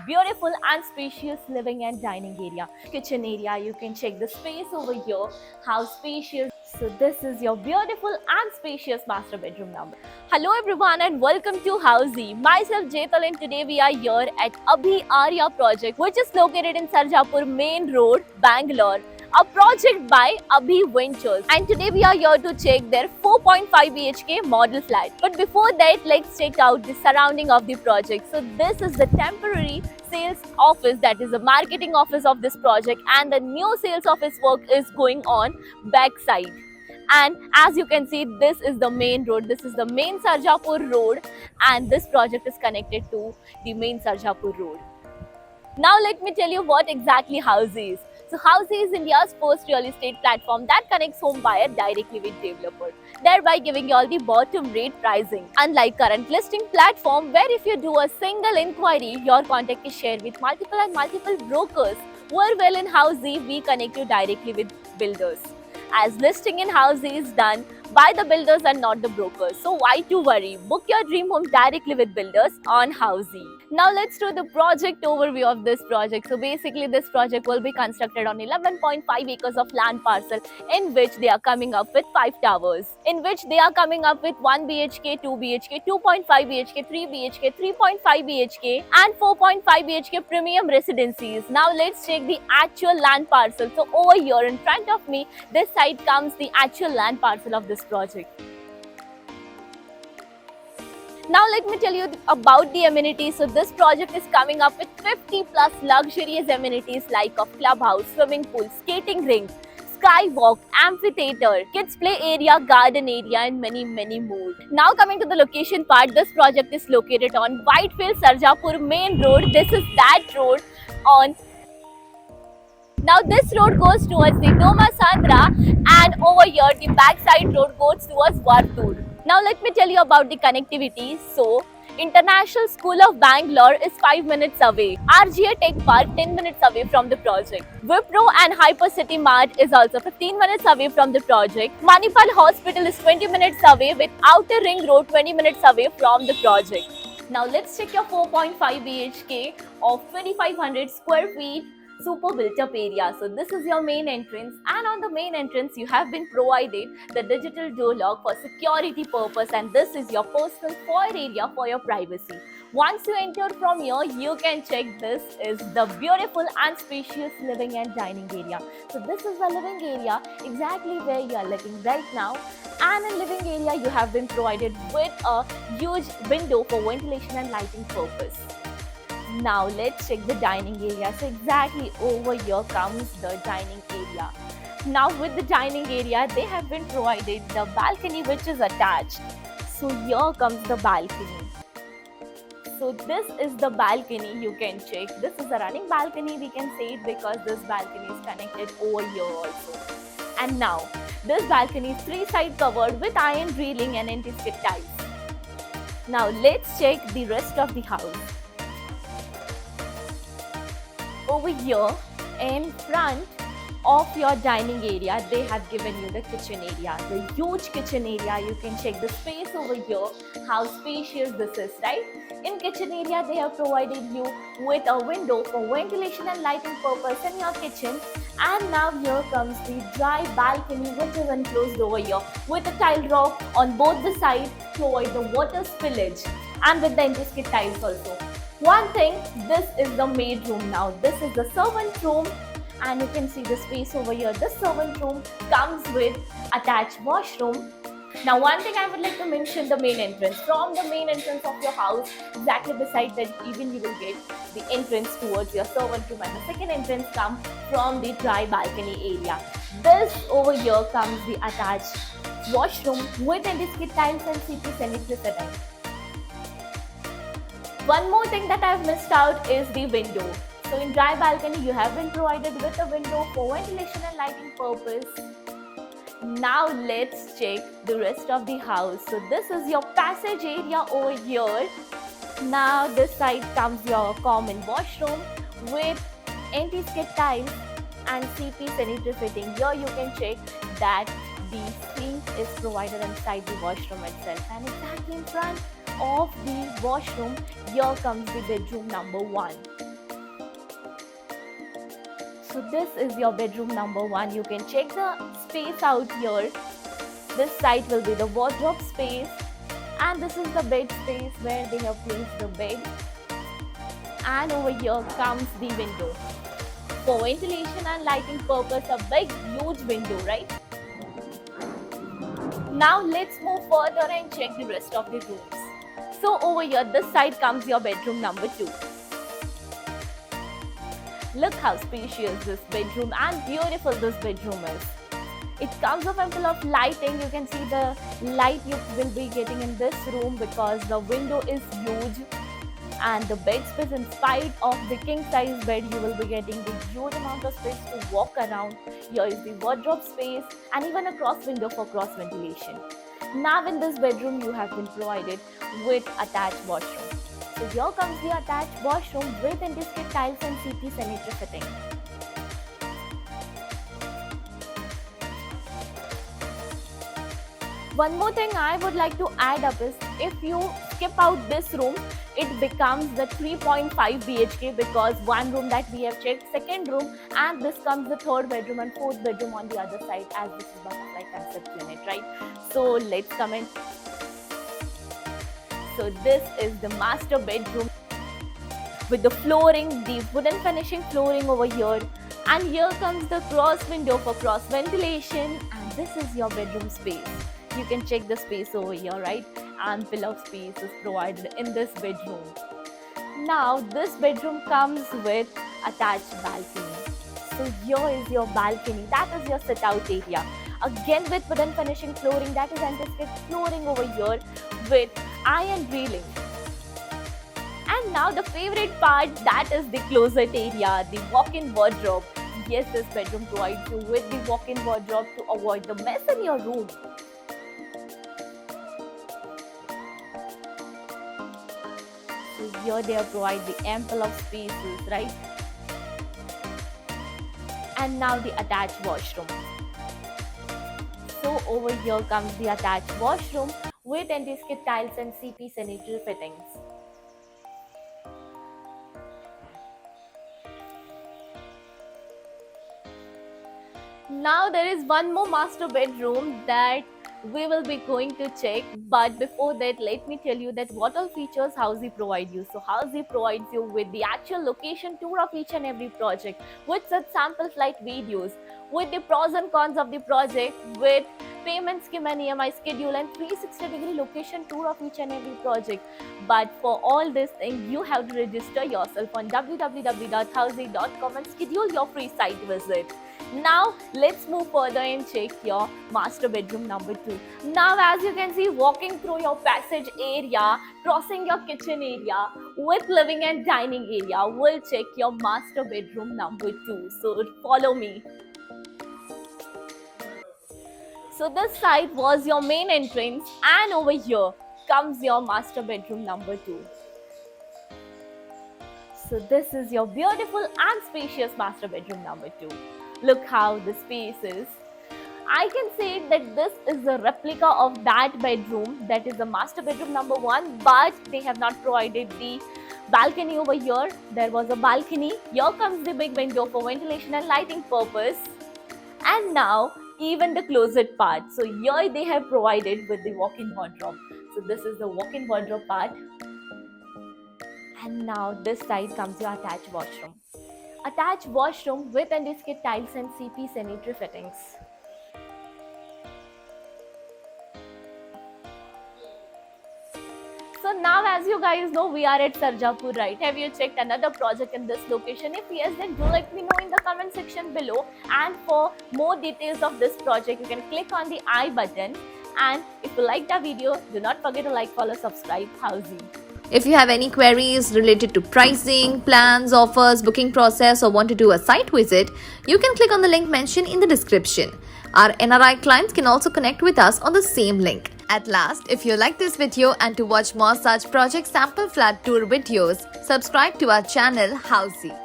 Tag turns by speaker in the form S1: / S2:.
S1: beautiful and spacious living and dining area. Kitchen area, you can check the space over here, how spacious. So this is your beautiful and spacious master bedroom number. Hello everyone and welcome to Housey. Myself Jetal and today we are here at Abhi Arya project which is located in Sarjapur Main Road, Bangalore. A project by Abhi Ventures, and today we are here to check their 4.5 BHK model flat. But before that, let's check out the surrounding of the project. So this is the temporary sales office, that is the marketing office of this project, and the new sales office work is going on backside. And as you can see, this is the main road, this is the main Sarjapur road, and this project is connected to the main Sarjapur road. Now let me tell you what exactly Housey is. So Housey is India's first real estate platform that connects home buyer directly with developer, thereby giving you all the bottom rate pricing. Unlike current listing platform where if you do a single inquiry, your contact is shared with multiple brokers, where well in Housey we connect you directly with builders. As listing in Housey is done by the builders and not the brokers. So why to worry? Book your dream home directly with builders on Housey. Now let's do the project overview of this project. So basically this project will be constructed on 11.5 acres of land parcel in which they are coming up with 5 towers. In which they are coming up with 1 BHK, 2 BHK, 2.5 BHK, 3 BHK, 3.5 BHK and 4.5 BHK premium residencies. Now let's check the actual land parcel. So over here in front of me, this side comes the actual land parcel of this project. Now let me tell you about the amenities. So this project is coming up with 50 plus luxurious amenities like a clubhouse, swimming pool, skating rink, skywalk, amphitheater, kids play area, garden area and many more. Now coming to the location part, this project is located on Whitefield Sarjapur Main Road. This is that road on. Now this road goes towards the Doma Sandra and over here the backside road goes towards Vartur. Now let me tell you about the connectivity. So International School of Bangalore is 5 minutes away. RGA Tech Park 10 minutes away from the project. Wipro and Hypercity Mart is also 15 minutes away from the project. Manipal Hospital is 20 minutes away with Outer Ring Road 20 minutes away from the project. Now let's check your 4.5 BHK of 2500 square feet super built up area. So this is your main entrance, and on the main entrance you have been provided the digital door lock for security purpose, and this is your personal foyer area for your privacy. Once you enter from here, you can check this is the beautiful and spacious living and dining area. So this is the living area exactly where you are living right now, and in living area you have been provided with a huge window for ventilation and lighting purpose. Now let's check the dining area. So exactly over here comes the dining area. Now with the dining area, they have been provided the balcony which is attached. So here comes the balcony. So this is the balcony, you can check. This is a running balcony, we can say it because this balcony is connected over here also. And now this balcony is 3-side covered with iron railing and anti-skid tiles. Now let's check the rest of the house. Over here in front of your dining area, they have given you the kitchen area, the huge kitchen area. You can check the space over here, how spacious this is, right? In kitchen area, they have provided you with a window for ventilation and lighting purpose in your kitchen. And now here comes the dry balcony which is enclosed over here with a tile rock on both the sides to avoid the water spillage, and with the anti-skid tiles also. One thing, this is the maid room now. This is the servant room, and you can see the space over here. This servant room comes with attached washroom. Now one thing I would like to mention, the main entrance. From the main entrance of your house, exactly beside that even you will get the entrance towards your servant room, and the second entrance comes from the dry balcony area. This over here comes the attached washroom with anti-skid tiles and CP sanitary. One more thing that I've missed out is the window. So in dry balcony, you have been provided with a window for ventilation and lighting purpose. Now let's check the rest of the house. So this is your passage area over here. Now this side comes your common washroom with anti-skid tiles and CP sanitary fitting. Here you can check that the sink is provided inside the washroom itself, and exactly in front of the washroom, here comes the bedroom number 1. So this is your bedroom number 1. You can check the space out here. This side will be the wardrobe space, and this is the bed space where they have placed the bed. And over here comes the window. For ventilation and lighting purpose, a big huge window, right? Now let's move further and check the rest of the rooms. So over here, this side comes your bedroom number 2. Look how spacious this bedroom and beautiful this bedroom is. It comes with ample of lighting. You can see the light you will be getting in this room because the window is huge. And the bed space, in spite of the king size bed, you will be getting the huge amount of space to walk around. Here is the wardrobe space and even a cross window for cross ventilation. Now in this bedroom you have been provided with attached washroom. So here comes the attached washroom with intricate tiles and CP sanitary fitting. One more thing I would like to add up is, if you skip out this room, it becomes the 3.5 BHK because one room that we have checked, second room, and this comes the third bedroom and fourth bedroom on the other side, as this is butterfly concept unit, right? So let's come in. So this is the master bedroom with the flooring, the wooden finishing flooring over here, and here comes the cross window for cross ventilation, and this is your bedroom space. You can check the space over here, right? Ample of space is provided in this bedroom. Now this bedroom comes with attached balcony. So here is your balcony, that is your sit out area. Again with wooden finishing flooring, that is antique flooring over here with iron railing. And now the favorite part, that is the closet area, the walk-in wardrobe. Yes, this bedroom provides you with the walk-in wardrobe to avoid the mess in your room. So here they provide the ample of spaces, right? And now the attached washroom. So over here comes the attached washroom with anti-skid tiles and CP sanitary fittings. Now there is one more master bedroom that we will be going to check, but before that let me tell you that what all features Housey provide you. So Housey provides you with the actual location tour of each and every project, with such sample flight videos, with the pros and cons of the project, with payment scheme and EMI schedule, and 360-degree location tour of each and every project. But for all this thing, you have to register yourself on www.housey.com and schedule your free site visit. Now let's move further and check your master bedroom number 2. Now as you can see, walking through your passage area, crossing your kitchen area with living and dining area, we'll check your master bedroom number 2. So follow me. So this side was your main entrance, and over here comes your master bedroom number 2. So this is your beautiful and spacious master bedroom number 2. Look how the space is. I can say that this is a replica of that bedroom, that is the master bedroom number 1, but they have not provided the balcony over here. There was a balcony. Here comes the big window for ventilation and lighting purpose. And now even the closet part. So here they have provided with the walk-in wardrobe. So this is the walk-in wardrobe part. And now this side comes your attached washroom. Attached washroom with anti-skid tiles and CP sanitary fittings. So now as you guys know, we are at Sarjapur, right? Have you checked another project in this location? If yes, then do let me know in the comment section below. And for more details of this project, you can click on the I button. And if you like the video, do not forget to like, follow, subscribe Housey.
S2: If you have any queries related to pricing, plans, offers, booking process, or want to do a site visit, you can click on the link mentioned in the description. Our NRI clients can also connect with us on the same link. At last, if you like this video and to watch more such project sample flat tour videos, subscribe to our channel Housey.